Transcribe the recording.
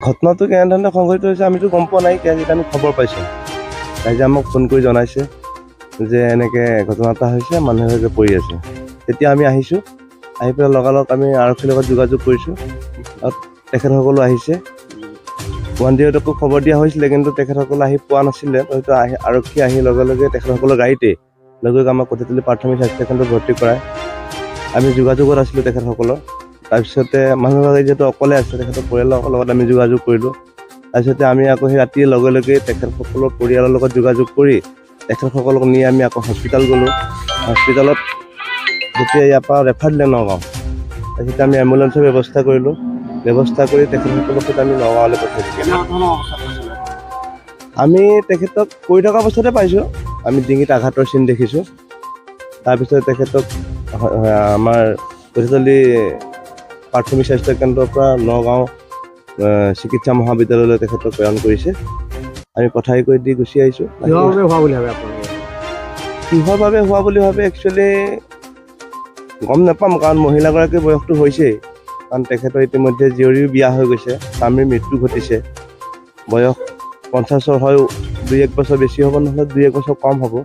ঘটনাটো কেনেধৰণে সংঘটিত হৈছে আমিতো গম পোৱা নাই। যেতিয়া আমি খবৰ পাইছোঁ, ৰাইজে আমাক ফোন কৰি জনাইছে যে এনেকৈ ঘটনা এটা হৈছে, মানুহে যে পৰি আছে। তেতিয়া আমি আহিছোঁ, আহি পেলাই লগালগ আমি আৰক্ষীৰ লগত যোগাযোগ কৰিছোঁ আৰু তেখেতসকলো আহিছে। 108কো খবৰ দিয়া হৈছিলে, কিন্তু তেখেতসকল আহি পোৱা নাছিলে। হয়তো আৰক্ষী আহি লগে লগে তেখেতসকলৰ গাড়ীতে লৈ গৈ আমাক কঠিয়াতলী প্ৰাথমিক স্বাস্থ্যকেন্দ্ৰত ভৰ্তি কৰায়। আমি যোগাযোগত আছিলোঁ তেখেতসকলৰ। তাৰপিছতে মানুহগৰাকী যিহেতু অকলে আছে, তেখেতৰ পৰিয়ালৰ লগত আমি যোগাযোগ কৰিলোঁ। তাৰপিছতে আমি আকৌ সেই ৰাতিৰ লগে লগে তেখেতসকলৰ পৰিয়ালৰ লগত যোগাযোগ কৰি তেখেতসকলক নি আমি আকৌ হস্পিটেল গ'লোঁ। হস্পিটেলত যেতিয়া ইয়াৰ পৰা ৰেফাৰ দিলে নগাঁও, তাৰপিছতে আমি এম্বুলেঞ্চৰ ব্যৱস্থা কৰিলোঁ। ব্যৱস্থা কৰি তেখেতসকলৰ সৈতে আমি নগাঁৱলৈ পঠাই দিলোঁ। আমি তেখেতক পৰি থকা অৱস্থাতে পাইছোঁ। আমি ডিঙিত আঘাতৰ চিন দেখিছোঁ। তাৰপিছত তেখেতক আমাৰ কঠিয়াতলী প্ৰাথমিক স্বাস্থ্যকেন্দ্ৰৰ পৰা নগাঁও চিকিৎসা মহাবিদ্যালয়লৈ তেখেতক প্ৰেৰণ কৰিছে। আমি পঠাই কৰি দি গুচি আহিছোঁ। কিহৰ বাবে হোৱা বুলি ভাবে একচুৱেলি গম নাপাম, কাৰণ মহিলাগৰাকীৰ বয়সটো হৈছেই। কাৰণ তেখেতৰ ইতিমধ্যে জীয়ৰীও বিয়া হৈ গৈছে, স্বামীৰ মৃত্যু ঘটিছে। বয়স 50ৰ হয়, 2-1 বছৰ বেছি হ'ব, নহ'লে 2-1 বছৰ কম হ'ব।